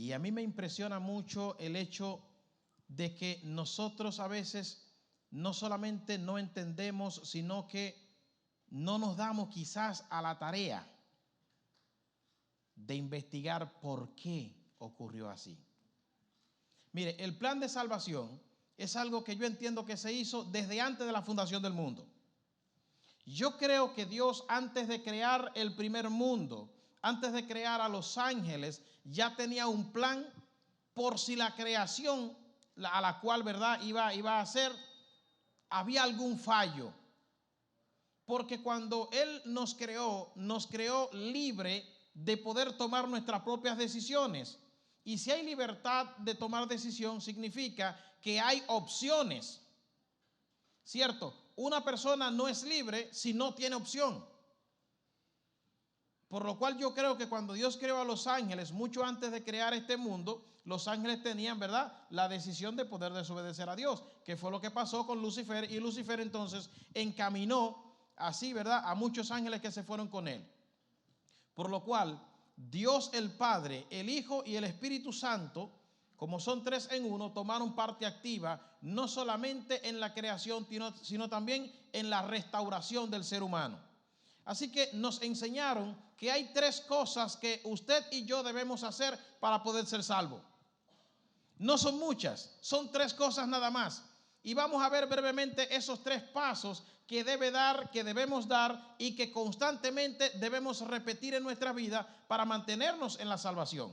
Y a mí me impresiona mucho el hecho de que nosotros a veces no solamente no entendemos, sino que no nos damos quizás a la tarea de investigar por qué ocurrió así. Mire, el plan de salvación es algo que yo entiendo que se hizo desde antes de la fundación del mundo. Yo creo que Dios, antes de crear el primer mundo, antes de crear a los ángeles, ya tenía un plan por si la creación a la cual, ¿verdad?, iba a hacer, había algún fallo. Porque cuando Él nos creó libre de poder tomar nuestras propias decisiones. Y si hay libertad de tomar decisión, significa que hay opciones. ¿Cierto? Una persona no es libre si no tiene opción. Por lo cual yo creo que cuando Dios creó a los ángeles, mucho antes de crear este mundo, los ángeles tenían, ¿verdad?, la decisión de poder desobedecer a Dios, que fue lo que pasó con Lucifer, y Lucifer entonces encaminó así, ¿verdad?, a muchos ángeles que se fueron con él. Por lo cual, Dios el Padre, el Hijo y el Espíritu Santo, como son tres en uno, tomaron parte activa, no solamente en la creación, sino también en la restauración del ser humano. Así que nos enseñaron que hay tres cosas que usted y yo debemos hacer para poder ser salvos. No son muchas, son tres cosas nada más. Y vamos a ver brevemente esos tres pasos que debemos dar y que constantemente debemos repetir en nuestra vida para mantenernos en la salvación.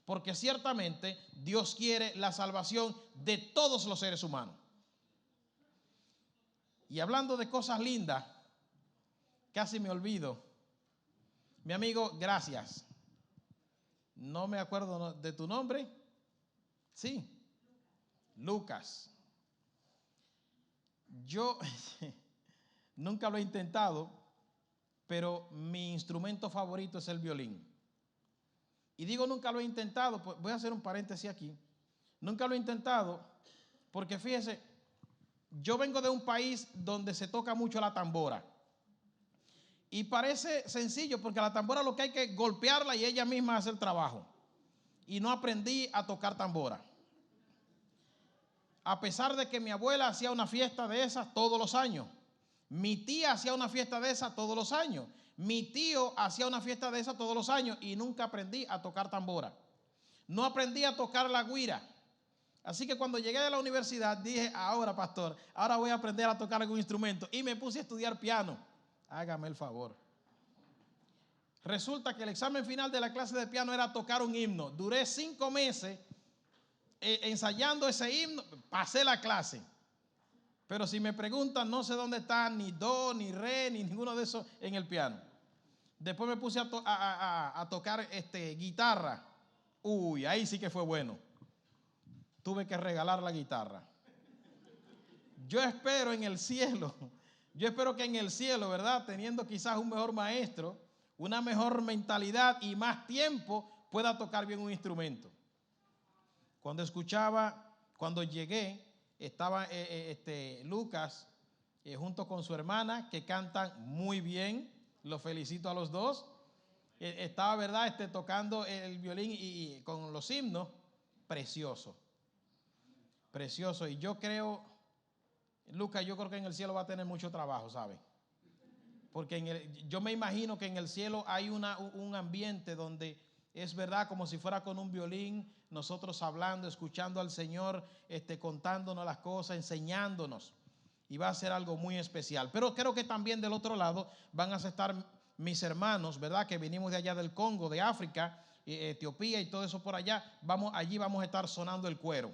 Porque ciertamente Dios quiere la salvación de todos los seres humanos. Y hablando de cosas lindas, casi me olvido. Mi amigo, gracias. No me acuerdo de tu nombre. Sí, Lucas. Yo nunca lo he intentado, pero mi instrumento favorito es el violín. Y digo nunca lo he intentado, pues voy a hacer un paréntesis aquí. Nunca lo he intentado porque fíjese, yo vengo de un país donde se toca mucho la tambora. Y parece sencillo porque la tambora lo que hay que golpearla y ella misma hace el trabajo. Y no aprendí a tocar tambora. A pesar de que mi abuela hacía una fiesta de esas todos los años. Mi tía hacía una fiesta de esas todos los años. Mi tío hacía una fiesta de esas todos los años y nunca aprendí a tocar tambora. No aprendí a tocar la güira. Así que cuando llegué a la universidad dije, ahora pastor, ahora voy a aprender a tocar algún instrumento. Y me puse a estudiar piano. Hágame el favor. Resulta que el examen final de la clase de piano era tocar un himno. Duré 5 meses ensayando ese himno. Pasé la clase. Pero si me preguntan, no sé dónde está ni do, ni re, ni ninguno de esos en el piano. Después me puse a tocar guitarra. Uy, ahí sí que fue bueno. Tuve que regalar la guitarra. Yo espero en el cielo, yo espero que en el cielo, ¿verdad?, teniendo quizás un mejor maestro, una mejor mentalidad y más tiempo, pueda tocar bien un instrumento. Cuando llegué, estaba Lucas junto con su hermana, que cantan muy bien. Los felicito a los dos. Estaba, ¿verdad?, tocando el violín y con los himnos. Precioso. Precioso. Y yo creo, Lucas, yo creo que en el cielo va a tener mucho trabajo, ¿sabe? Porque yo me imagino que en el cielo hay un ambiente donde es verdad como si fuera con un violín, nosotros hablando, escuchando al Señor, contándonos las cosas, enseñándonos. Y va a ser algo muy especial. Pero creo que también del otro lado van a estar mis hermanos, ¿verdad?, que venimos de allá del Congo, de África, Etiopía y todo eso por allá. Allí vamos a estar sonando el cuero.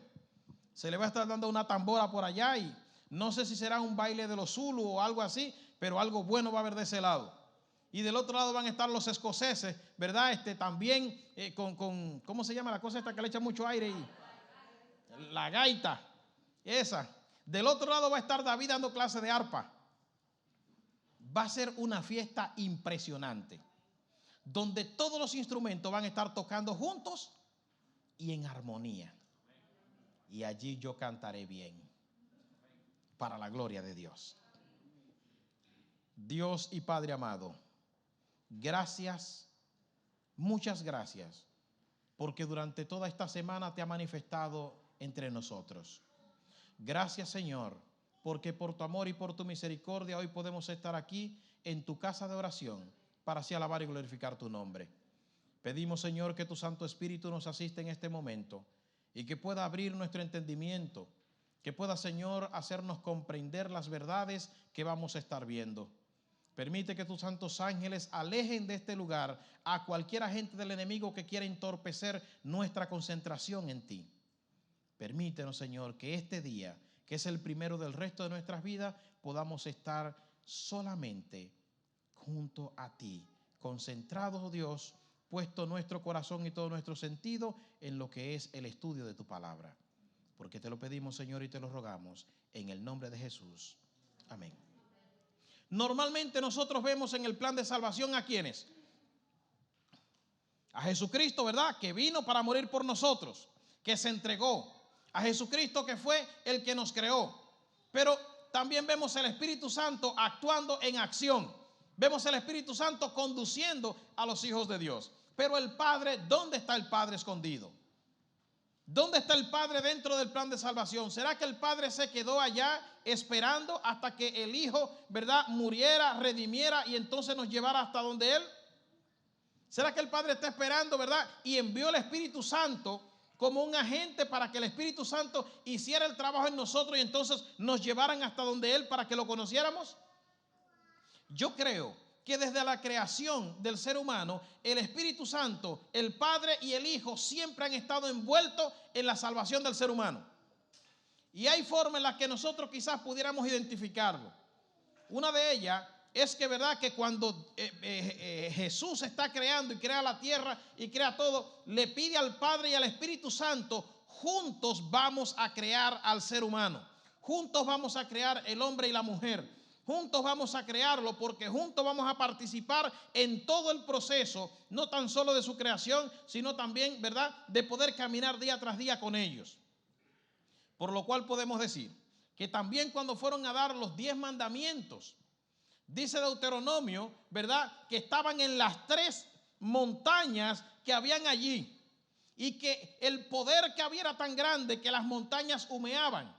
Se le va a estar dando una tambora por allá y no sé si será un baile de los Zulu o algo así, pero algo bueno va a haber de ese lado. Y del otro lado van a estar los escoceses, ¿verdad? También ¿cómo se llama la cosa esta que le echa mucho aire? La gaita, esa. Del otro lado va a estar David dando clase de arpa. Va a ser una fiesta impresionante, donde todos los instrumentos van a estar tocando juntos y en armonía. Y allí yo cantaré bien, para la gloria de Dios. Dios y Padre amado, gracias, muchas gracias porque durante toda esta semana te ha manifestado entre nosotros. Gracias, Señor, porque por tu amor y por tu misericordia hoy podemos estar aquí en tu casa de oración para así alabar y glorificar tu nombre. Pedimos, Señor, que tu Santo Espíritu nos asista en este momento y que pueda abrir nuestro entendimiento, que pueda, Señor, hacernos comprender las verdades que vamos a estar viendo. Permite que tus santos ángeles alejen de este lugar a cualquier agente del enemigo que quiera entorpecer nuestra concentración en ti. Permítenos, Señor, que este día, que es el primero del resto de nuestras vidas, podamos estar solamente junto a ti, concentrados, oh Dios, puesto nuestro corazón y todo nuestro sentido en lo que es el estudio de tu palabra. Porque te lo pedimos, Señor, y te lo rogamos en el nombre de Jesús. Amén. Normalmente nosotros vemos en el plan de salvación ¿a quiénes? A Jesucristo, ¿verdad? Que vino para morir por nosotros, que se entregó. A Jesucristo que fue el que nos creó. Pero también vemos el Espíritu Santo actuando en acción. Vemos el Espíritu Santo conduciendo a los hijos de Dios. Pero el Padre, ¿dónde está el Padre escondido? ¿Dónde está el Padre dentro del plan de salvación? ¿Será que el Padre se quedó allá esperando hasta que el Hijo, ¿verdad?, muriera, redimiera y entonces nos llevara hasta donde Él? ¿Será que el Padre está esperando, verdad, y envió el Espíritu Santo como un agente para que el Espíritu Santo hiciera el trabajo en nosotros y entonces nos llevaran hasta donde Él para que lo conociéramos? Yo creo que desde la creación del ser humano, el Espíritu Santo, el Padre y el Hijo siempre han estado envueltos en la salvación del ser humano. Y hay formas en las que nosotros quizás pudiéramos identificarlo. Una de ellas es que, verdad, que cuando Jesús está creando y crea la tierra y crea todo, le pide al Padre y al Espíritu Santo, juntos vamos a crear al ser humano. Juntos vamos a crear el hombre y la mujer. Juntos vamos a crearlo porque juntos vamos a participar en todo el proceso, no tan solo de su creación, sino también, ¿verdad?, de poder caminar día tras día con ellos. Por lo cual podemos decir que también cuando fueron a dar los 10 mandamientos, dice Deuteronomio, ¿verdad?, que estaban en las 3 montañas que habían allí y que el poder que había era tan grande que las montañas humeaban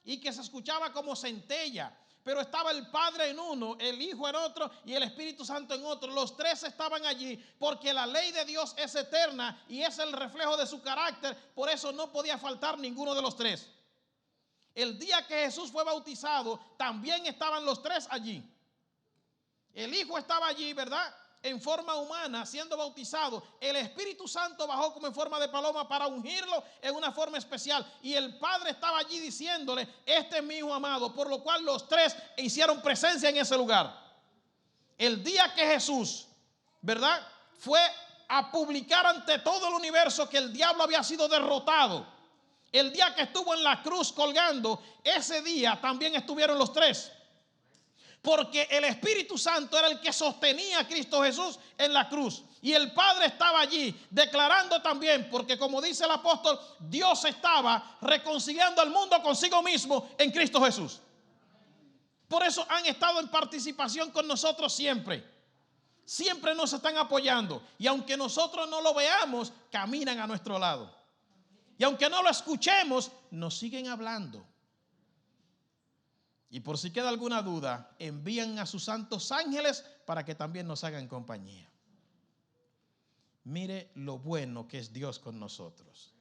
y que se escuchaba como centella. Pero estaba el Padre en uno, el Hijo en otro y el Espíritu Santo en otro. Los 3 estaban allí porque la ley de Dios es eterna y es el reflejo de su carácter. Por eso no podía faltar ninguno de los 3. El día que Jesús fue bautizado, también estaban los 3 allí. El Hijo estaba allí, ¿verdad?, en forma humana, siendo bautizado. El Espíritu Santo bajó como en forma de paloma para ungirlo en una forma especial. Y el Padre estaba allí diciéndole, este es mi Hijo amado, por lo cual los 3 hicieron presencia en ese lugar. El día que Jesús, ¿verdad?, fue a publicar ante todo el universo que el diablo había sido derrotado. El día que estuvo en la cruz colgando, ese día también estuvieron los 3. Porque el Espíritu Santo era el que sostenía a Cristo Jesús en la cruz. Y el Padre estaba allí declarando también, porque como dice el apóstol, Dios estaba reconciliando al mundo consigo mismo en Cristo Jesús. Por eso han estado en participación con nosotros siempre. Siempre nos están apoyando. Y aunque nosotros no lo veamos, caminan a nuestro lado. Y aunque no lo escuchemos, nos siguen hablando. Y por si queda alguna duda, envían a sus santos ángeles para que también nos hagan compañía. Mire lo bueno que es Dios con nosotros.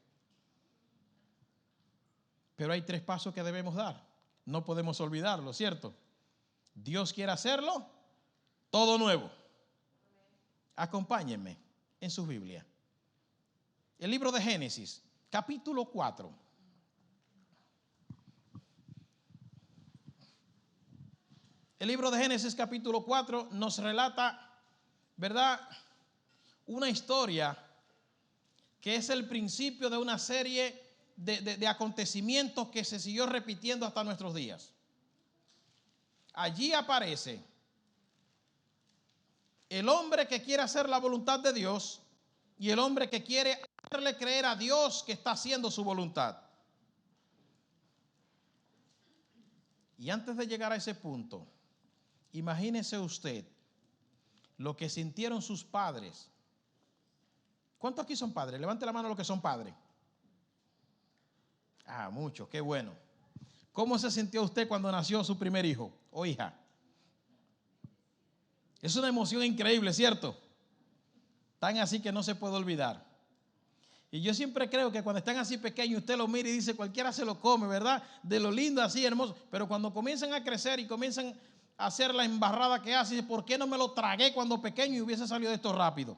Pero hay 3 pasos que debemos dar. No podemos olvidarlo, ¿cierto? Dios quiere hacerlo todo nuevo. Acompáñenme en su Biblia. El libro de Génesis, capítulo 4. El libro de Génesis capítulo 4 nos relata, ¿verdad?, una historia que es el principio de una serie de acontecimientos que se siguió repitiendo hasta nuestros días. Allí aparece el hombre que quiere hacer la voluntad de Dios y el hombre que quiere hacerle creer a Dios que está haciendo su voluntad. Y antes de llegar a ese punto, imagínese usted lo que sintieron sus padres ¿Cuántos aquí son padres? Levante la mano los que son padres. Ah, muchos, qué bueno. ¿Cómo se sintió usted cuando nació su primer hijo o hija? Es una emoción increíble, ¿cierto? Tan así que no se puede olvidar. Y yo siempre creo que cuando están así pequeños, usted lo mira y dice, cualquiera se lo come, ¿verdad? De lo lindo, así hermoso. Pero cuando comienzan a crecer y comienzan a hacer la embarrada que hacen, ¿por qué no me lo tragué cuando pequeño y hubiese salido de esto rápido?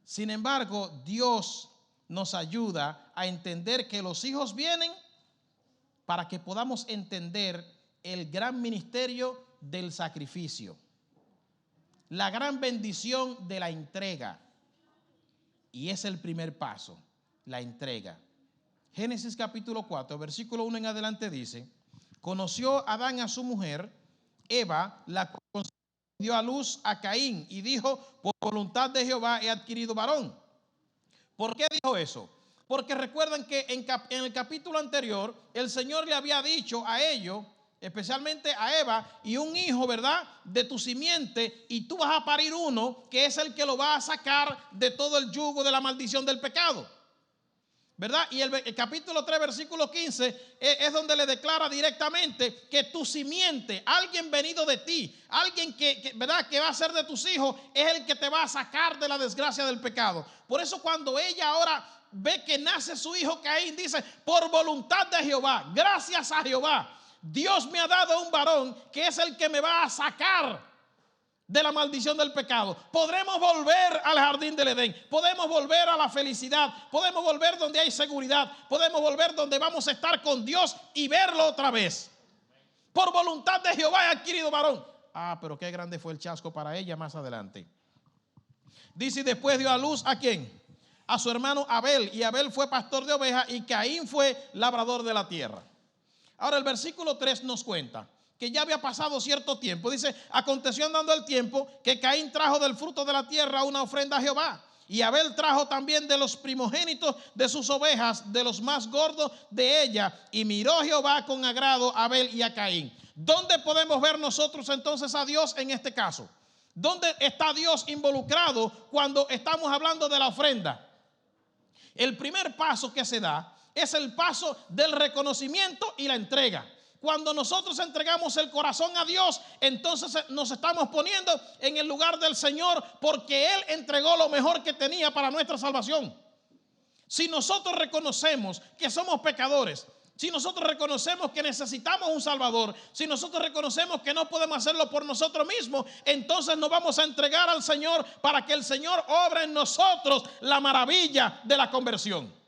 Sin embargo, Dios nos ayuda a entender que los hijos vienen para que podamos entender el gran ministerio del sacrificio, la gran bendición de la entrega. Y es el primer paso, la entrega. Génesis capítulo 4, versículo 1 en adelante dice: conoció Adán a su mujer, Eva, la cual dio a luz a Caín, y dijo, por voluntad de Jehová he adquirido varón. ¿Por qué dijo eso? Porque recuerdan que en el capítulo anterior, el Señor le había dicho a ellos, especialmente a Eva, y un hijo, ¿verdad?, de tu simiente, y tú vas a parir uno que es el que lo va a sacar de todo el yugo de la maldición del pecado, ¿verdad? Y el capítulo 3, versículo 15, es donde le declara directamente que tu simiente, alguien venido de ti, alguien ¿verdad?, que va a ser de tus hijos, es el que te va a sacar de la desgracia del pecado. Por eso cuando ella ahora ve que nace su hijo Caín, dice, por voluntad de Jehová, gracias a Jehová, Dios me ha dado un varón que es el que me va a sacar de la maldición del pecado. Podremos volver al jardín del Edén, podemos volver a la felicidad, podemos volver donde hay seguridad, podemos volver donde vamos a estar con Dios y verlo otra vez. Por voluntad de Jehová he adquirido varón. Ah, pero qué grande fue el chasco para ella más adelante. Dice, y después dio a luz ¿a quién? A su hermano Abel, y Abel fue pastor de ovejas y Caín fue labrador de la tierra. Ahora el versículo 3 nos cuenta que ya había pasado cierto tiempo. Dice, aconteció andando el tiempo que Caín trajo del fruto de la tierra una ofrenda a Jehová. Y Abel trajo también de los primogénitos de sus ovejas, de los más gordos de ella. Y miró Jehová con agrado a Abel y a Caín. ¿Dónde podemos ver nosotros entonces a Dios en este caso? ¿Dónde está Dios involucrado cuando estamos hablando de la ofrenda? El primer paso que se da es el paso del reconocimiento y la entrega. Cuando nosotros entregamos el corazón a Dios, entonces nos estamos poniendo en el lugar del Señor, porque Él entregó lo mejor que tenía para nuestra salvación. Si nosotros reconocemos que somos pecadores, si nosotros reconocemos que necesitamos un Salvador, si nosotros reconocemos que no podemos hacerlo por nosotros mismos, entonces nos vamos a entregar al Señor para que el Señor obre en nosotros la maravilla de la conversión.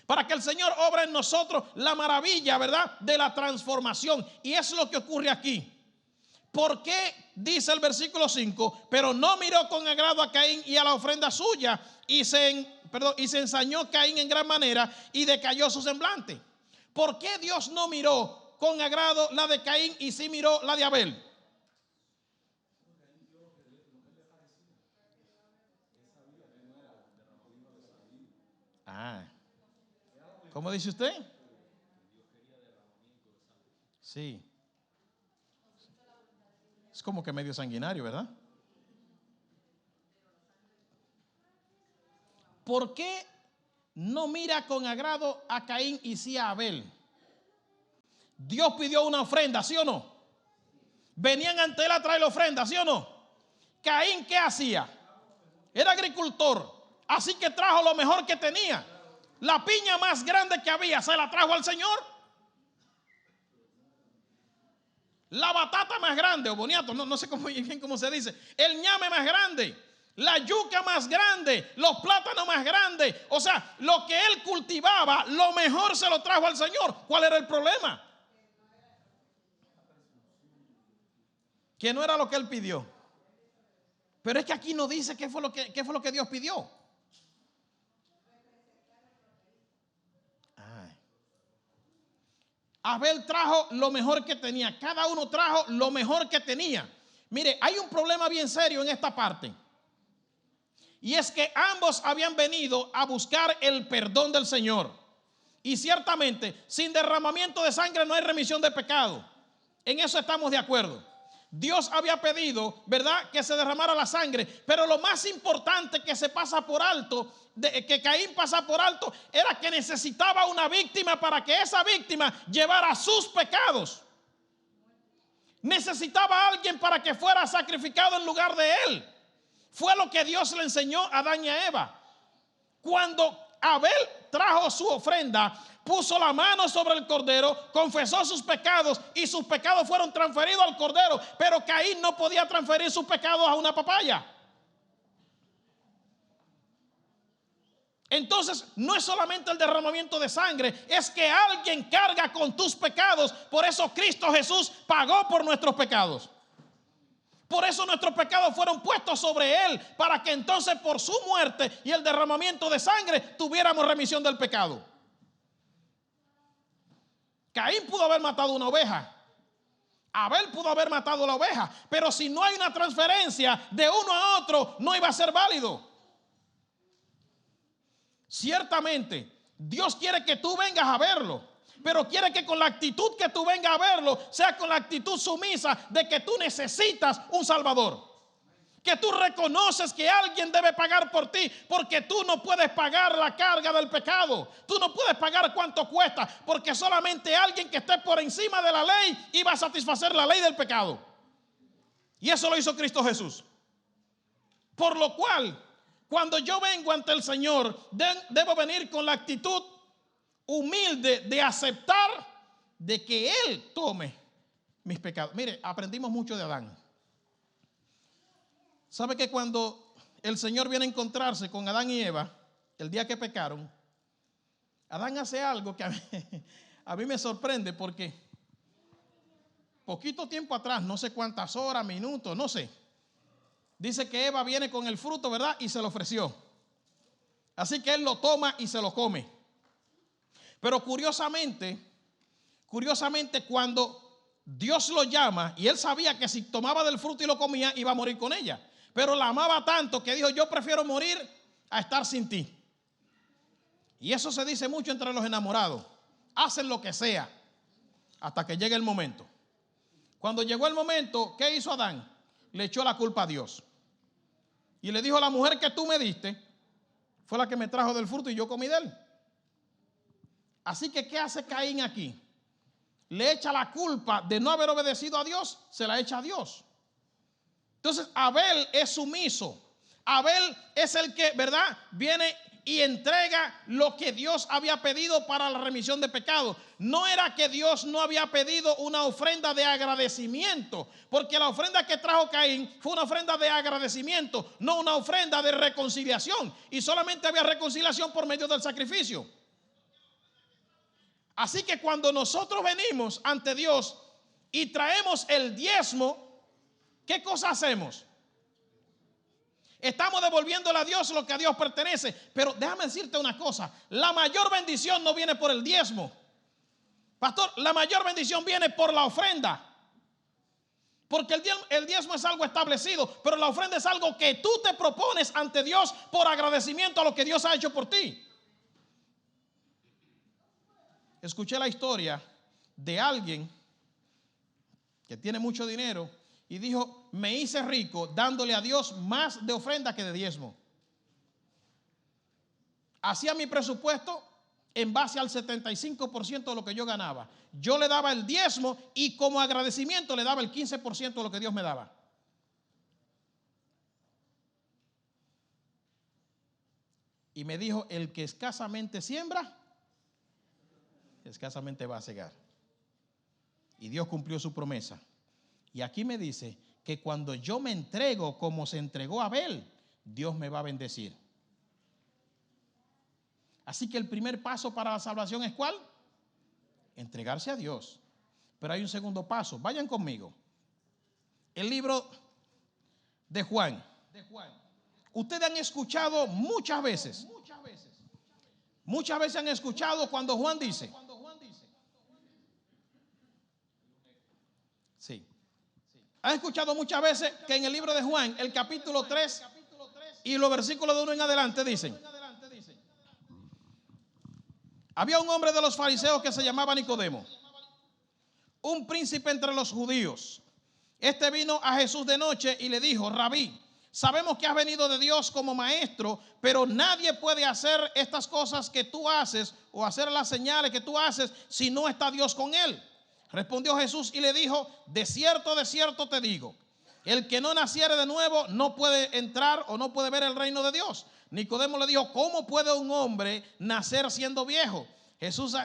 Para que el Señor obra en nosotros la maravilla, ¿verdad?, de la transformación. Y es lo que ocurre aquí. ¿Por qué dice el versículo 5? Pero no miró con agrado a Caín y a la ofrenda suya, y se ensañó Caín en gran manera y decayó su semblante. ¿Por qué Dios no miró con agrado la de Caín y sí miró la de Abel? ¿Cómo dice usted? Sí. Es como que medio sanguinario, ¿verdad? ¿Por qué no mira con agrado a Caín y sí a Abel? Dios pidió una ofrenda, ¿sí o no? Venían ante él a traer la ofrenda, ¿sí o no? Caín, ¿qué hacía? Era agricultor, así que trajo lo mejor que tenía. La piña más grande que había se la trajo al Señor. La batata más grande, o boniato, no sé cómo se dice. El ñame más grande, la yuca más grande, los plátanos más grandes. O sea, lo que él cultivaba, lo mejor se lo trajo al Señor. ¿Cuál era el problema? Que no era lo que él pidió. Pero es que aquí no dice qué fue lo que Dios pidió. Abel trajo lo mejor que tenía. Cada uno trajo lo mejor que tenía. Mire, hay un problema bien serio en esta parte. Y es que ambos habían venido a buscar el perdón del Señor. Y ciertamente, sin derramamiento de sangre no hay remisión de pecado. En eso estamos de acuerdo. Dios había pedido, ¿verdad?, que se derramara la sangre, pero lo más importante que se pasa por alto, que Caín pasa por alto, era que necesitaba una víctima para que esa víctima llevara sus pecados. Necesitaba a alguien para que fuera sacrificado en lugar de él. Fue lo que Dios le enseñó a Adán y a Eva. Cuando Abel trajo su ofrenda, puso la mano sobre el cordero, confesó sus pecados y sus pecados fueron transferidos al cordero, pero Caín no podía transferir sus pecados a una papaya. Entonces no es solamente el derramamiento de sangre, es que alguien carga con tus pecados. Por eso Cristo Jesús pagó por nuestros pecados. Por eso nuestros pecados fueron puestos sobre Él, para que entonces por su muerte y el derramamiento de sangre tuviéramos remisión del pecado. Caín pudo haber matado una oveja, Abel pudo haber matado la oveja, pero si no hay una transferencia de uno a otro, no iba a ser válido. Ciertamente, Dios quiere que tú vengas a verlo, pero quiere que con la actitud que tú vengas a verlo sea con la actitud sumisa de que tú necesitas un Salvador. Que tú reconoces que alguien debe pagar por ti, porque tú no puedes pagar la carga del pecado. Tú no puedes pagar cuánto cuesta, porque solamente alguien que esté por encima de la ley iba a satisfacer la ley del pecado. Y eso lo hizo Cristo Jesús. Por lo cual, cuando yo vengo ante el Señor, debo venir con la actitud humilde de aceptar de que Él tome mis pecados. Mire, aprendimos mucho de Adán. ¿Sabe que cuando el Señor viene a encontrarse con Adán y Eva, el día que pecaron, Adán hace algo que a mí me sorprende, porque poquito tiempo atrás, no sé cuántas horas, minutos, no sé, dice que Eva viene con el fruto, ¿verdad?, y se lo ofreció. Así que él lo toma y se lo come. Pero curiosamente, cuando Dios lo llama, y él sabía que si tomaba del fruto y lo comía, iba a morir con ella, pero la amaba tanto que dijo: yo prefiero morir a estar sin ti. Y eso se dice mucho entre los enamorados. Hacen lo que sea hasta que llegue el momento. Cuando llegó el momento, ¿qué hizo Adán? Le echó la culpa a Dios y le dijo: la mujer que tú me diste fue la que me trajo del fruto y yo comí de él. Así que ¿qué hace Caín aquí? Le echa la culpa de no haber obedecido a Dios, se la echa a Dios. Entonces Abel es sumiso. Abel es el que, ¿verdad?, viene y entrega lo que Dios había pedido para la remisión de pecados. No era que Dios no había pedido una ofrenda de agradecimiento, porque la ofrenda que trajo Caín fue una ofrenda de agradecimiento, no una ofrenda de reconciliación. Y solamente había reconciliación por medio del sacrificio. Así que cuando nosotros venimos ante Dios y traemos el diezmo, ¿qué cosa hacemos? Estamos devolviéndole a Dios lo que a Dios pertenece. Pero déjame decirte una cosa: la mayor bendición no viene por el diezmo, pastor. La mayor bendición viene por la ofrenda. Porque el diezmo es algo establecido, pero la ofrenda es algo que tú te propones ante Dios por agradecimiento a lo que Dios ha hecho por ti. Escuché la historia de alguien que tiene mucho dinero y dijo: me hice rico dándole a Dios más de ofrenda que de diezmo. Hacía mi presupuesto en base al 75% de lo que yo ganaba. Yo le daba el diezmo y como agradecimiento le daba el 15% de lo que Dios me daba. Y me dijo: el que escasamente siembra, escasamente va a segar. Y Dios cumplió su promesa. Y aquí me dice que cuando yo me entrego como se entregó Abel, Dios me va a bendecir. Así que el primer paso para la salvación es ¿cuál? Entregarse a Dios. Pero hay un segundo paso. Vayan conmigo. El libro de Juan. Ustedes han escuchado muchas veces han escuchado cuando Juan dice. Sí. Han escuchado muchas veces que en el libro de Juan, el capítulo 3 y los versículos de 1 en adelante dicen: había un hombre de los fariseos que se llamaba Nicodemo, un príncipe entre los judíos. Este vino a Jesús de noche y le dijo: Rabí, sabemos que has venido de Dios como maestro, pero nadie puede hacer estas cosas que tú haces o hacer las señales que tú haces si no está Dios con él. Respondió Jesús y le dijo: de cierto te digo, el que no naciere de nuevo no puede entrar o no puede ver el reino de Dios. Nicodemo le dijo: ¿cómo puede un hombre nacer siendo viejo? Jesús,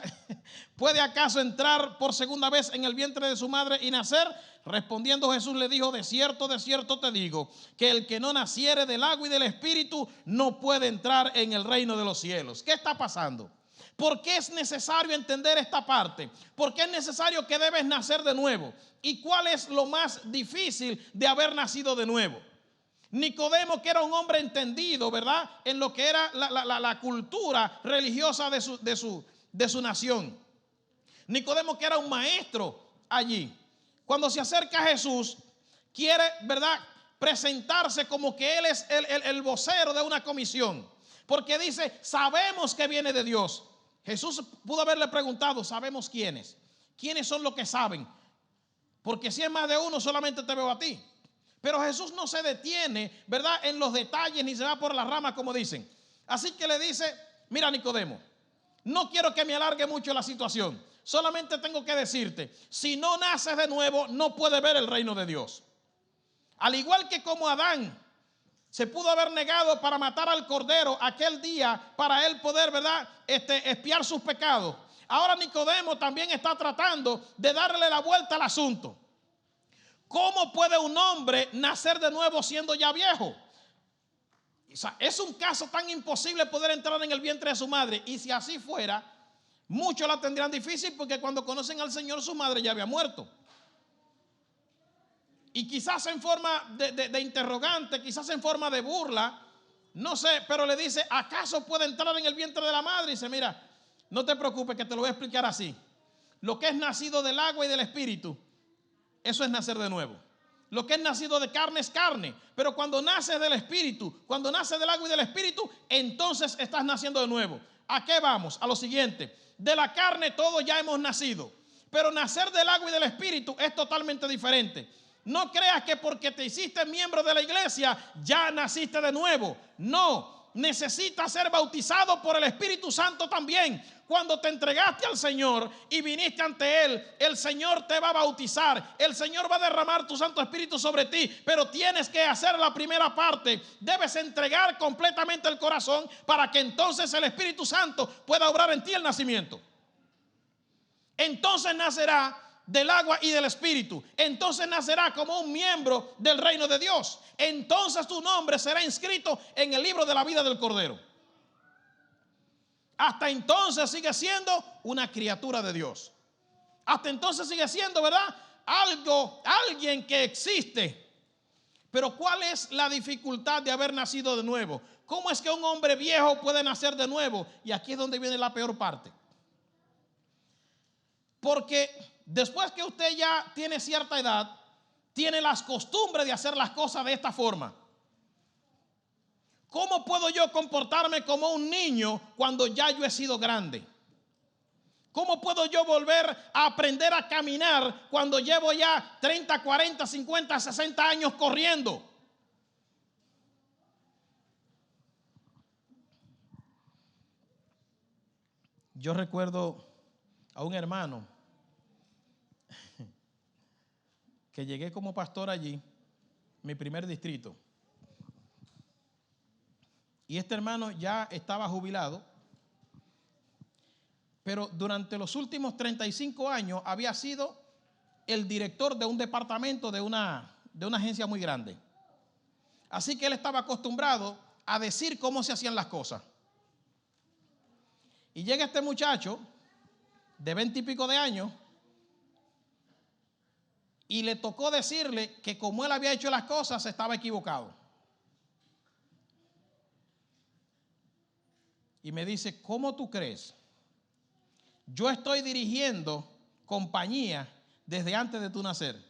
¿puede acaso entrar por segunda vez en el vientre de su madre y nacer? Respondiendo Jesús le dijo: de cierto te digo, que el que no naciere del agua y del espíritu no puede entrar en el reino de los cielos. ¿Qué está pasando? ¿Por qué es necesario entender esta parte? ¿Por qué es necesario que debes nacer de nuevo? ¿Y cuál es lo más difícil de haber nacido de nuevo? Nicodemo, que era un hombre entendido, ¿verdad?, en lo que era la cultura religiosa de su nación. Nicodemo, que era un maestro allí, cuando se acerca a Jesús, quiere, ¿verdad?, presentarse como que él es el vocero de una comisión, porque dice: sabemos que viene de Dios. Jesús pudo haberle preguntado: ¿sabemos quiénes? ¿Quiénes son los que saben? Porque si es más de uno, solamente te veo a ti. Pero Jesús no se detiene, ¿verdad?, en los detalles, ni se va por las ramas, como dicen. Así que le dice: mira, Nicodemo, no quiero que me alargue mucho la situación. Solamente tengo que decirte: si no naces de nuevo, no puedes ver el reino de Dios. Al igual que como Adán se pudo haber negado para matar al cordero aquel día, para él poder, ¿verdad?, expiar sus pecados. Ahora Nicodemo también está tratando de darle la vuelta al asunto. ¿Cómo puede un hombre nacer de nuevo siendo ya viejo? O sea, es un caso tan imposible poder entrar en el vientre de su madre. Y si así fuera, muchos la tendrían difícil, porque cuando conocen al Señor, su madre ya había muerto. Y quizás en forma de interrogante, quizás en forma de burla, no sé, pero le dice: ¿acaso puede entrar en el vientre de la madre? Y dice: mira, no te preocupes, que te lo voy a explicar así. Lo que es nacido del agua y del espíritu, eso es nacer de nuevo. Lo que es nacido de carne es carne, pero cuando naces del espíritu, cuando naces del agua y del espíritu, entonces estás naciendo de nuevo. ¿A qué vamos? A lo siguiente: de la carne todos ya hemos nacido, pero nacer del agua y del espíritu es totalmente diferente. No creas que porque te hiciste miembro de la iglesia ya naciste de nuevo. No, necesitas ser bautizado por el Espíritu Santo también. Cuando te entregaste al Señor y viniste ante Él, el Señor te va a bautizar. El Señor va a derramar tu Santo Espíritu sobre ti, pero tienes que hacer la primera parte. Debes entregar completamente el corazón para que entonces el Espíritu Santo pueda obrar en ti el nacimiento. Entonces nacerá del agua y del espíritu. Entonces nacerá como un miembro del reino de Dios. Entonces tu nombre será inscrito en el libro de la vida del Cordero. Hasta entonces sigue siendo una criatura de Dios. Hasta entonces sigue siendo, ¿verdad?, alguien que existe. Pero ¿cuál es la dificultad de haber nacido de nuevo? ¿Cómo es que un hombre viejo puede nacer de nuevo? Y aquí es donde viene la peor parte. Porque después que usted ya tiene cierta edad, tiene las costumbres de hacer las cosas de esta forma. ¿Cómo puedo yo comportarme como un niño cuando ya yo he sido grande? ¿Cómo puedo yo volver a aprender a caminar cuando llevo ya 30, 40, 50, 60 años corriendo? Yo recuerdo a un hermano que llegué como pastor allí, mi primer distrito. Y este hermano ya estaba jubilado, pero durante los últimos 35 años había sido el director de un departamento de una agencia muy grande. Así que él estaba acostumbrado a decir cómo se hacían las cosas. Y llega este muchacho de 20 y pico de años y le tocó decirle que como él había hecho las cosas, estaba equivocado. Y me dice: ¿cómo tú crees? Yo estoy dirigiendo compañía desde antes de tu nacer,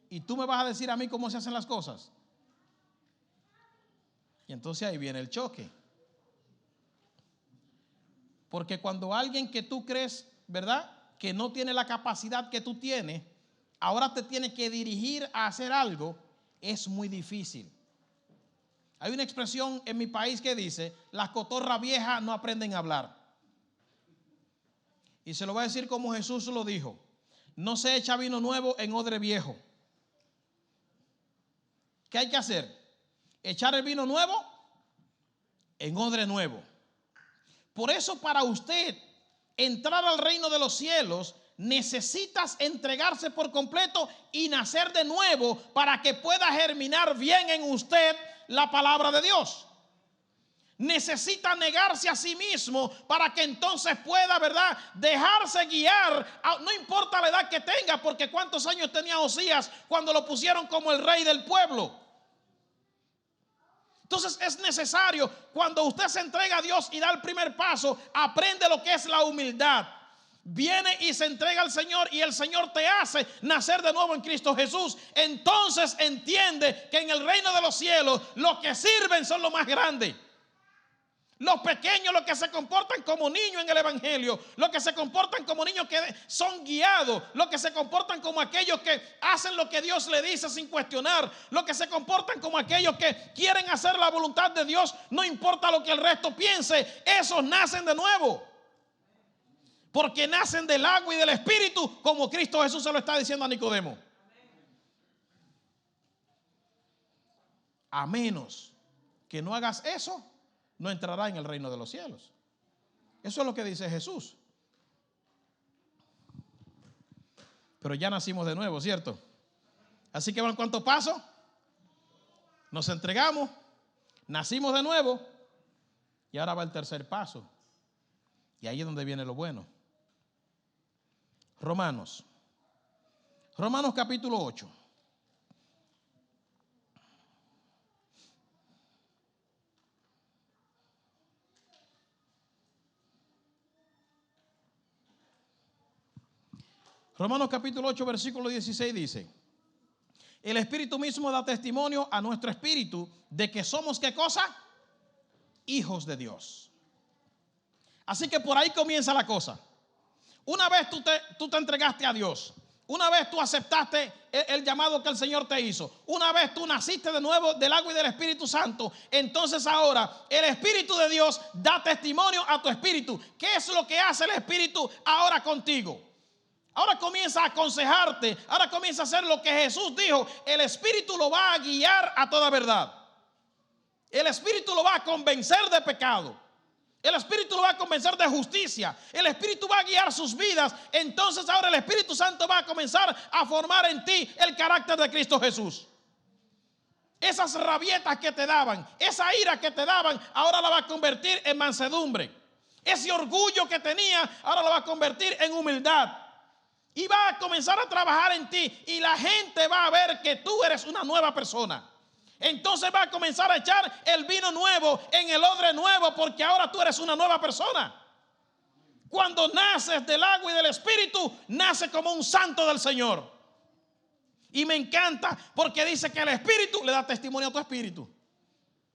y tú me vas a decir a mí cómo se hacen las cosas. Y entonces ahí viene el choque. Porque cuando alguien que tú crees, ¿verdad?, que no tiene la capacidad que tú tienes, ahora te tiene que dirigir a hacer algo, es muy difícil. Hay una expresión en mi país que dice: las cotorras viejas no aprenden a hablar. Y se lo voy a decir como Jesús lo dijo: no se echa vino nuevo en odre viejo. ¿Qué hay que hacer? Echar el vino nuevo en odre nuevo. Por eso, para usted entrar al reino de los cielos, necesitas entregarse por completo y nacer de nuevo para que pueda germinar bien en usted la palabra de Dios. Necesita negarse a sí mismo para que entonces pueda, ¿verdad?, dejarse guiar, no importa la edad que tenga, porque ¿cuántos años tenía Osías cuando lo pusieron como el rey del pueblo? Entonces es necesario, cuando usted se entrega a Dios y da el primer paso, aprende lo que es la humildad. Viene y se entrega al Señor y el Señor te hace nacer de nuevo en Cristo Jesús. Entonces entiende que en el reino de los cielos los que sirven son los más grandes. Los pequeños, los que se comportan como niños en el evangelio, los que se comportan como niños que son guiados, los que se comportan como aquellos que hacen lo que Dios le dice sin cuestionar, los que se comportan como aquellos que quieren hacer la voluntad de Dios, no importa lo que el resto piense, esos nacen de nuevo. Porque nacen del agua y del espíritu, como Cristo Jesús se lo está diciendo a Nicodemo. A menos que no hagas eso, no entrará en el reino de los cielos. Eso es lo que dice Jesús. Pero ya nacimos de nuevo, ¿cierto? Así que, ¿van cuántos pasos? Nos entregamos, nacimos de nuevo y ahora va el tercer paso. Y ahí es donde viene lo bueno. Romanos capítulo 8. Romanos capítulo 8, versículo 16 dice: el Espíritu mismo da testimonio a nuestro espíritu de que somos, ¿qué cosa? Hijos de Dios. Así que por ahí comienza la cosa. Una vez tú te entregaste a Dios, una vez tú aceptaste el llamado que el Señor te hizo, una vez tú naciste de nuevo del agua y del Espíritu Santo, entonces ahora el Espíritu de Dios da testimonio a tu espíritu. ¿Qué es lo que hace el Espíritu ahora contigo? Ahora comienza a aconsejarte, ahora comienza a hacer lo que Jesús dijo. El Espíritu lo va a guiar a toda verdad. El Espíritu lo va a convencer de pecado. El Espíritu lo va a convencer de justicia. El Espíritu va a guiar sus vidas. Entonces ahora el Espíritu Santo va a comenzar a formar en ti el carácter de Cristo Jesús. Esas rabietas que te daban, esa ira que te daban, ahora la va a convertir en mansedumbre. Ese orgullo que tenía, ahora lo va a convertir en humildad. Y va a comenzar a trabajar en ti. Y la gente va a ver que tú eres una nueva persona. Entonces va a comenzar a echar el vino nuevo en el odre nuevo, porque ahora tú eres una nueva persona. Cuando naces del agua y del Espíritu, naces como un santo del Señor. Y me encanta porque dice que el Espíritu le da testimonio a tu espíritu.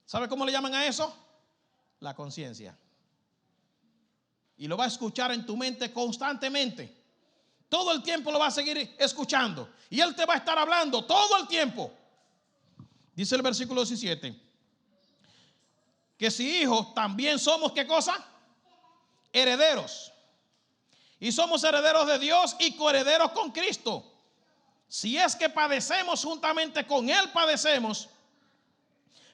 ¿Sabe cómo le llaman a eso? La conciencia. Y lo va a escuchar en tu mente constantemente. Todo el tiempo lo va a seguir escuchando. Y Él te va a estar hablando todo el tiempo. Dice el versículo 17. Que si hijos, también somos, ¿qué cosa? Herederos. Y somos herederos de Dios y coherederos con Cristo. Si es que padecemos juntamente con Él, padecemos,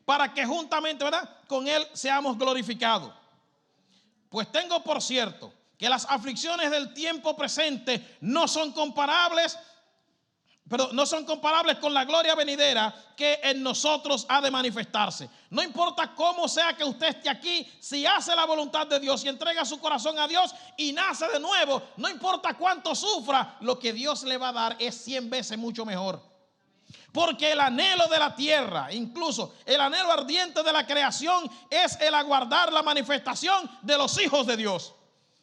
para que juntamente, ¿verdad?, con Él seamos glorificados. Pues tengo por cierto que las aflicciones del tiempo presente no son comparables con la gloria venidera que en nosotros ha de manifestarse. No importa cómo sea que usted esté aquí, si hace la voluntad de Dios y entrega su corazón a Dios y nace de nuevo, no importa cuánto sufra, lo que Dios le va a dar es 100 veces mucho mejor. Porque el anhelo de la tierra, incluso el anhelo ardiente de la creación, es el aguardar la manifestación de los hijos de Dios.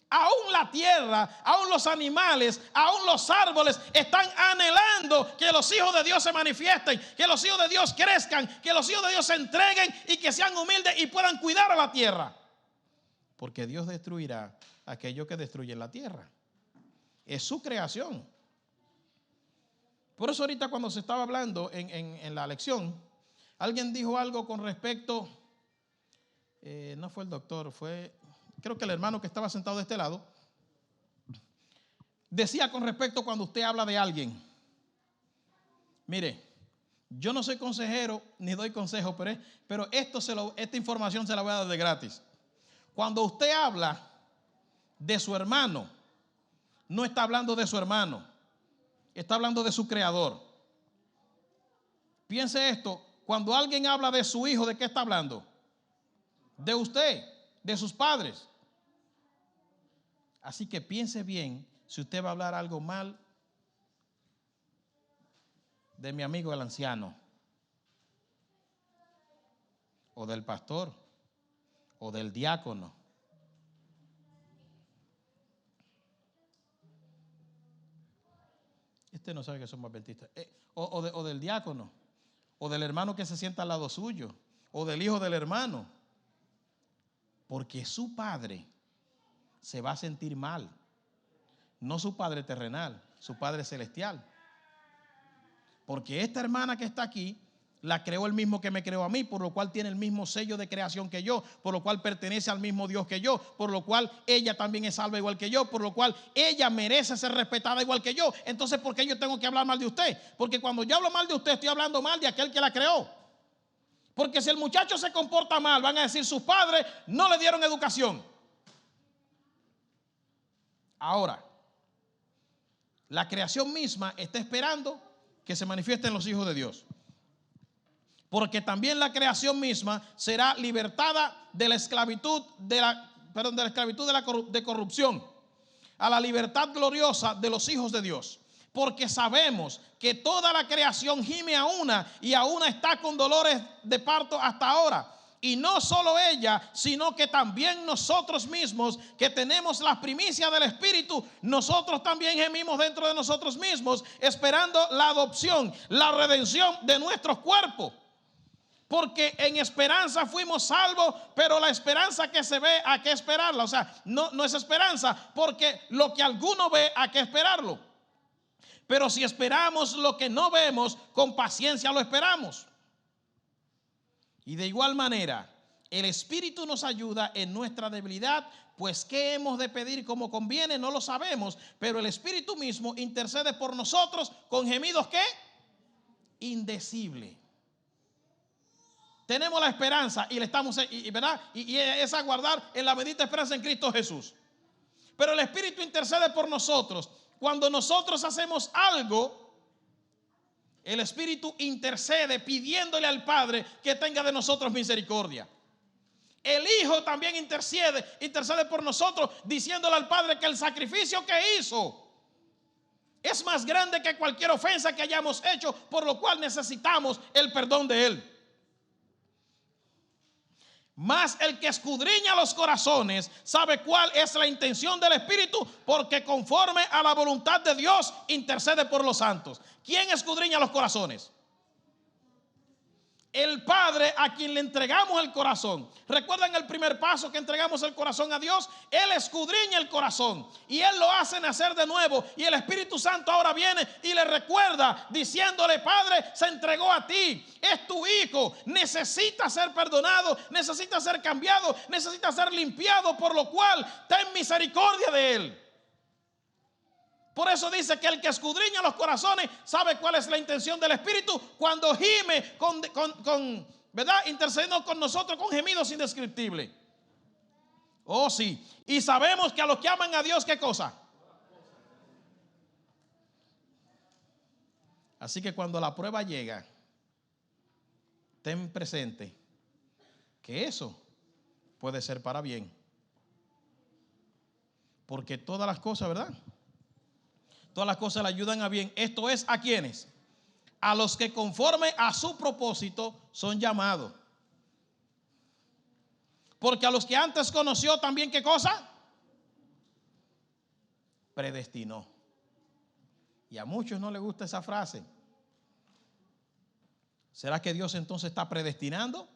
Aún la tierra, aún los animales, aún los árboles están anhelando que los hijos de Dios se manifiesten, que los hijos de Dios crezcan, que los hijos de Dios se entreguen y que sean humildes y puedan cuidar a la tierra. Porque Dios destruirá aquello que destruye la tierra. Es su creación. Por eso ahorita cuando se estaba hablando en la lección, alguien dijo algo con respecto, no fue el doctor, creo que el hermano que estaba sentado de este lado, decía con respecto cuando usted habla de alguien. Mire, yo no soy consejero ni doy consejo, pero esta información se la voy a dar de gratis. Cuando usted habla de su hermano, no está hablando de su hermano, está hablando de su creador. Piense esto, cuando alguien habla de su hijo, ¿de qué está hablando? De usted, de sus padres. Así que piense bien si usted va a hablar algo mal de mi amigo el anciano, o del pastor, o del diácono. Este no sabe que somos adventistas. O del diácono, o del hermano que se sienta al lado suyo, o del hijo del hermano. Porque su padre se va a sentir mal. No su padre terrenal, su padre celestial. Porque esta hermana que está aquí la creó el mismo que me creó a mí, por lo cual tiene el mismo sello de creación que yo, por lo cual pertenece al mismo Dios que yo, por lo cual ella también es salva igual que yo, por lo cual ella merece ser respetada igual que yo. Entonces, ¿por qué yo tengo que hablar mal de usted? Porque cuando yo hablo mal de usted, estoy hablando mal de aquel que la creó. Porque si el muchacho se comporta mal, van a decir sus padres no le dieron educación. Ahora, la creación misma está esperando que se manifiesten los hijos de Dios. Porque también la creación misma será libertada de la esclavitud de corrupción a la libertad gloriosa de los hijos de Dios. Porque sabemos que toda la creación gime a una y a una está con dolores de parto hasta ahora. Y no solo ella, sino que también nosotros mismos, que tenemos la primicia del Espíritu, nosotros también gemimos dentro de nosotros mismos, esperando la adopción, la redención de nuestros cuerpos. Porque en esperanza fuimos salvos, pero la esperanza que se ve hay que esperarla. O sea, no es esperanza, porque lo que alguno ve hay que esperarlo. Pero si esperamos lo que no vemos, con paciencia lo esperamos. Y de igual manera, el Espíritu nos ayuda en nuestra debilidad, pues qué hemos de pedir como conviene, no lo sabemos, pero el Espíritu mismo intercede por nosotros con gemidos ¿qué? Indecibles. Tenemos la esperanza y le estamos, ¿verdad? Y es a guardar en la bendita esperanza en Cristo Jesús. Pero el Espíritu intercede por nosotros. Cuando nosotros hacemos algo, el Espíritu intercede pidiéndole al Padre que tenga de nosotros misericordia. El Hijo también intercede por nosotros, diciéndole al Padre que el sacrificio que hizo es más grande que cualquier ofensa que hayamos hecho, por lo cual necesitamos el perdón de Él. Mas el que escudriña los corazones sabe cuál es la intención del Espíritu, porque conforme a la voluntad de Dios intercede por los santos. ¿Quién escudriña los corazones? El Padre, a quien le entregamos el corazón. ¿Recuerdan el primer paso que entregamos el corazón a Dios? Él escudriña el corazón y Él lo hace nacer de nuevo. Y el Espíritu Santo ahora viene y le recuerda diciéndole: Padre, se entregó a ti, es tu hijo, necesita ser perdonado, necesita ser cambiado, necesita ser limpiado, por lo cual ten misericordia de él. Por eso dice que el que escudriña los corazones sabe cuál es la intención del Espíritu cuando gime ¿verdad? Intercediendo con nosotros con gemidos indescriptibles. Oh sí, y sabemos que a los que aman a Dios, ¿qué cosa? Así que cuando la prueba llega, ten presente que eso puede ser para bien. Porque todas las cosas, ¿verdad? Todas las cosas le ayudan a bien. Esto es, ¿a quiénes? A los que conforme a su propósito son llamados. Porque a los que antes conoció también, ¿qué cosa? Predestinó. Y a muchos no les gusta esa frase. ¿Será que Dios entonces está predestinando?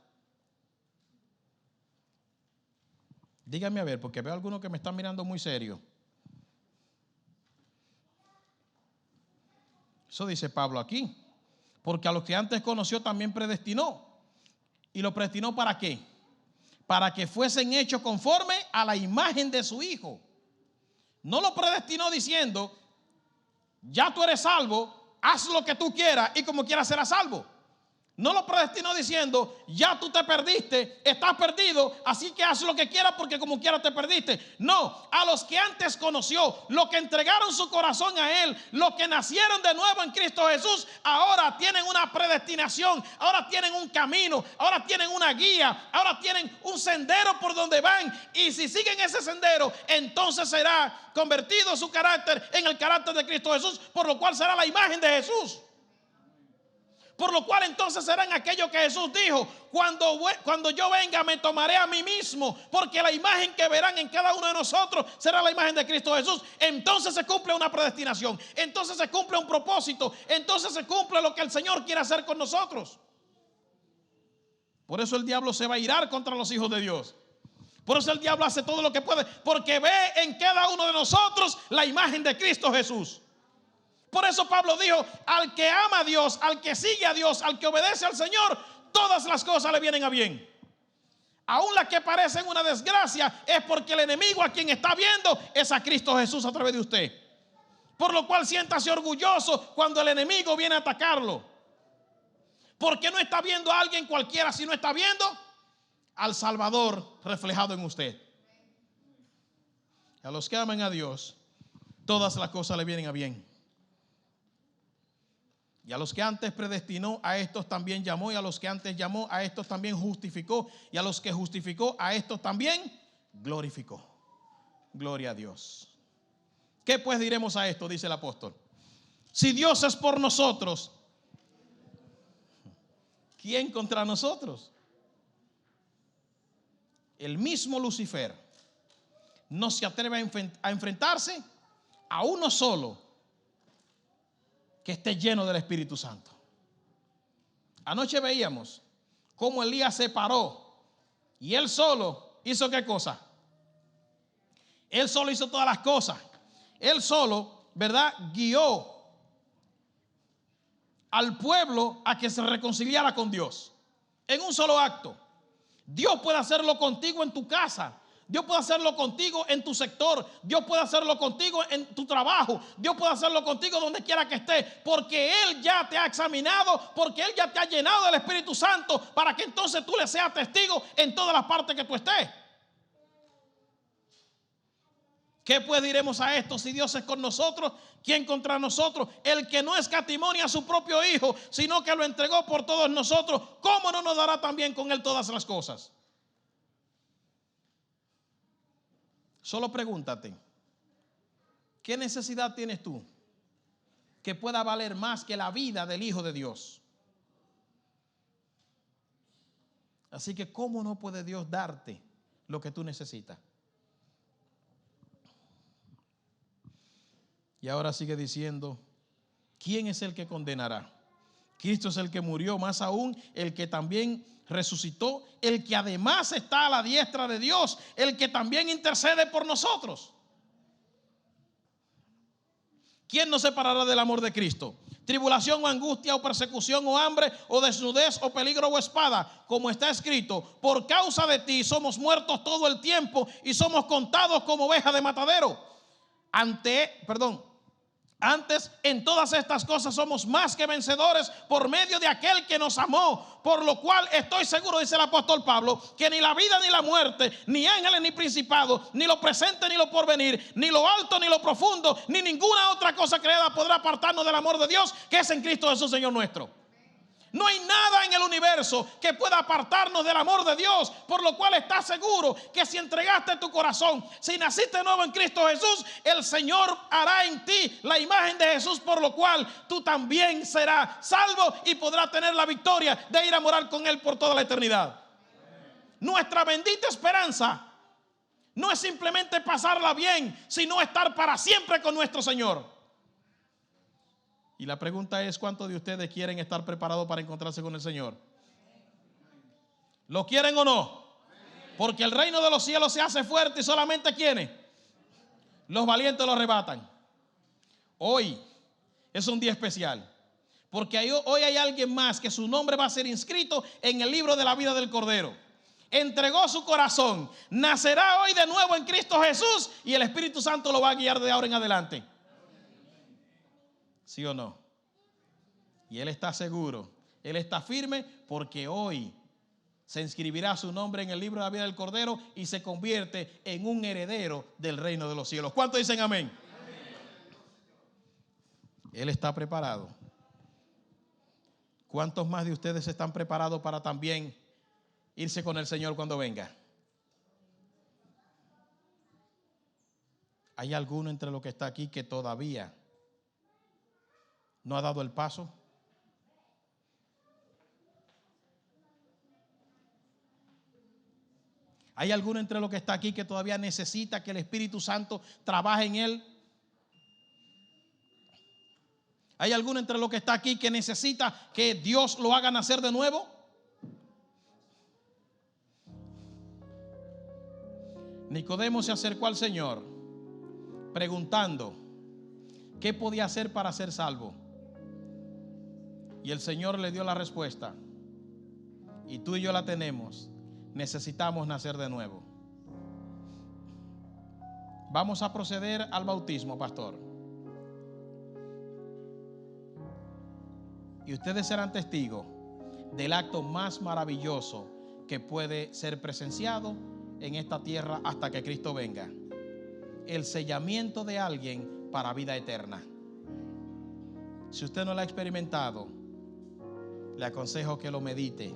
Díganme a ver, porque veo algunos que me están mirando muy serio. Eso dice Pablo aquí. Porque a los que antes conoció también predestinó. ¿Y lo predestinó para qué? Para que fuesen hechos conforme a la imagen de su Hijo. No lo predestinó diciendo, ya tú eres salvo, haz lo que tú quieras y como quieras serás salvo. No lo predestinó diciendo, ya tú te perdiste, estás perdido, así que haz lo que quieras porque como quieras te perdiste. No, a los que antes conoció, los que entregaron su corazón a Él, los que nacieron de nuevo en Cristo Jesús, ahora tienen una predestinación, ahora tienen un camino, ahora tienen una guía, ahora tienen un sendero por donde van. Y si siguen ese sendero, entonces será convertido su carácter en el carácter de Cristo Jesús, por lo cual será la imagen de Jesús. Por lo cual entonces serán aquellos que Jesús dijo, cuando yo venga me tomaré a mí mismo, porque la imagen que verán en cada uno de nosotros será la imagen de Cristo Jesús. Entonces se cumple una predestinación, entonces se cumple un propósito, entonces se cumple lo que el Señor quiere hacer con nosotros. Por eso el diablo se va a irar contra los hijos de Dios. Por eso el diablo hace todo lo que puede, porque ve en cada uno de nosotros la imagen de Cristo Jesús. Por eso Pablo dijo, al que ama a Dios, al que sigue a Dios, al que obedece al Señor, todas las cosas le vienen a bien. Aún las que parecen una desgracia es porque el enemigo a quien está viendo es a Cristo Jesús a través de usted. Por lo cual siéntase orgulloso cuando el enemigo viene a atacarlo. Porque no está viendo a alguien cualquiera, sino está viendo al Salvador reflejado en usted. A los que aman a Dios, todas las cosas le vienen a bien. Y a los que antes predestinó, a estos también llamó. Y a los que antes llamó, a estos también justificó. Y a los que justificó, a estos también glorificó. Gloria a Dios. ¿Qué pues diremos a esto? Dice el apóstol. Si Dios es por nosotros, ¿quién contra nosotros? El mismo Lucifer no se atreve a enfrentarse a uno solo que esté lleno del Espíritu Santo. Anoche veíamos cómo Elías se paró y él solo hizo ¿qué cosa? Él solo hizo todas las cosas. Él solo, ¿verdad?, guió al pueblo a que se reconciliara con Dios en un solo acto. Dios puede hacerlo contigo en tu casa. Dios puede hacerlo contigo en tu sector. Dios puede hacerlo contigo en tu trabajo. Dios puede hacerlo contigo donde quiera que estés. Porque Él ya te ha examinado. Porque Él ya te ha llenado del Espíritu Santo. Para que entonces tú le seas testigo en todas las partes que tú estés. ¿Qué pues diremos a esto? Si Dios es con nosotros, ¿quién contra nosotros? El que no escatimó ni a su propio Hijo, sino que lo entregó por todos nosotros, ¿cómo no nos dará también con Él todas las cosas? Solo pregúntate, ¿qué necesidad tienes tú que pueda valer más que la vida del Hijo de Dios? Así que ¿cómo no puede Dios darte lo que tú necesitas? Y ahora sigue diciendo, ¿quién es el que condenará? Cristo es el que murió, más aún el que también resucitó, el que además está a la diestra de Dios, el que también intercede por nosotros. ¿Quién nos separará del amor de Cristo? Tribulación o angustia o persecución o hambre o desnudez o peligro o espada, como está escrito, por causa de ti somos muertos todo el tiempo y somos contados como ovejas de matadero. Antes, en todas estas cosas somos más que vencedores por medio de aquel que nos amó, por lo cual estoy seguro, dice el apóstol Pablo, que ni la vida ni la muerte, ni ángeles ni principados, ni lo presente ni lo porvenir, ni lo alto ni lo profundo, ni ninguna otra cosa creada podrá apartarnos del amor de Dios que es en Cristo Jesús, Señor nuestro. No hay nada en el universo que pueda apartarnos del amor de Dios, por lo cual estás seguro que si entregaste tu corazón, si naciste de nuevo en Cristo Jesús, el Señor hará en ti la imagen de Jesús, por lo cual tú también serás salvo y podrás tener la victoria de ir a morar con Él por toda la eternidad. Nuestra bendita esperanza no es simplemente pasarla bien, sino estar para siempre con nuestro Señor. Y la pregunta es, ¿cuántos de ustedes quieren estar preparados para encontrarse con el Señor? ¿Lo quieren o no? Porque el reino de los cielos se hace fuerte y solamente ¿quiénes? Los valientes lo arrebatan. Hoy, Es un día especial. Porque hoy hay alguien más que su nombre va a ser inscrito en el libro de la vida del Cordero. Entregó su corazón. Nacerá hoy de nuevo en Cristo Jesús y el Espíritu Santo lo va a guiar de ahora en adelante. ¿Sí o no? Y él está seguro, él está firme, porque hoy se inscribirá su nombre en el libro de la vida del Cordero y se convierte en un heredero del reino de los cielos. ¿Cuántos dicen amén? Amén. Él está preparado. ¿Cuántos más de ustedes están preparados para también irse con el Señor cuando venga? ¿Hay alguno entre los que está aquí que todavía no ha dado el paso? ¿Hay alguno entre los que está aquí que todavía necesita que el Espíritu Santo trabaje en él? ¿Hay alguno entre los que está aquí que necesita que Dios lo haga nacer de nuevo? Nicodemo se acercó al Señor preguntando qué podía hacer para ser salvo. Y el Señor le dio la respuesta. Y tú y yo la tenemos. Necesitamos nacer de nuevo. Vamos a proceder al bautismo, pastor. Y ustedes serán testigos del acto más maravilloso que puede ser presenciado en esta tierra hasta que Cristo venga. El sellamiento de alguien para vida eterna. Si usted no lo ha experimentado, le aconsejo que lo medite.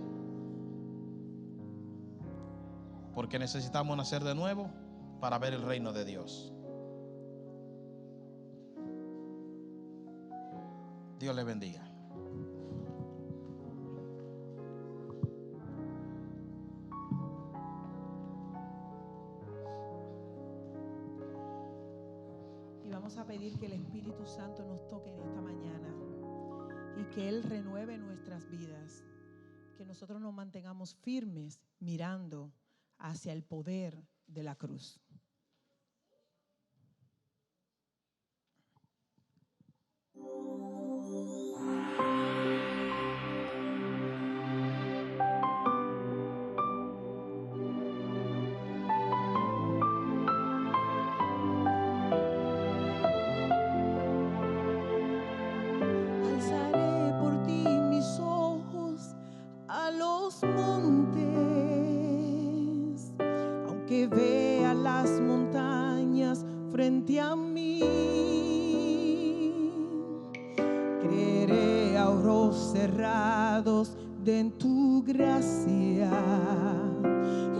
Porque necesitamos nacer de nuevo para ver el reino de Dios. Dios le bendiga. Y vamos a pedir que el Espíritu Santo nos toque en esta mañana y que Él renueve nuestras vidas. Que nosotros nos mantengamos firmes mirando hacia el poder de la cruz. Alzaré por ti mis ojos a los montes, que vea las montañas frente a mí. Creeré a ojos cerrados de tu gracia.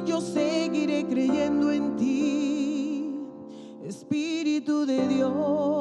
Yo seguiré creyendo en ti, Espíritu de Dios.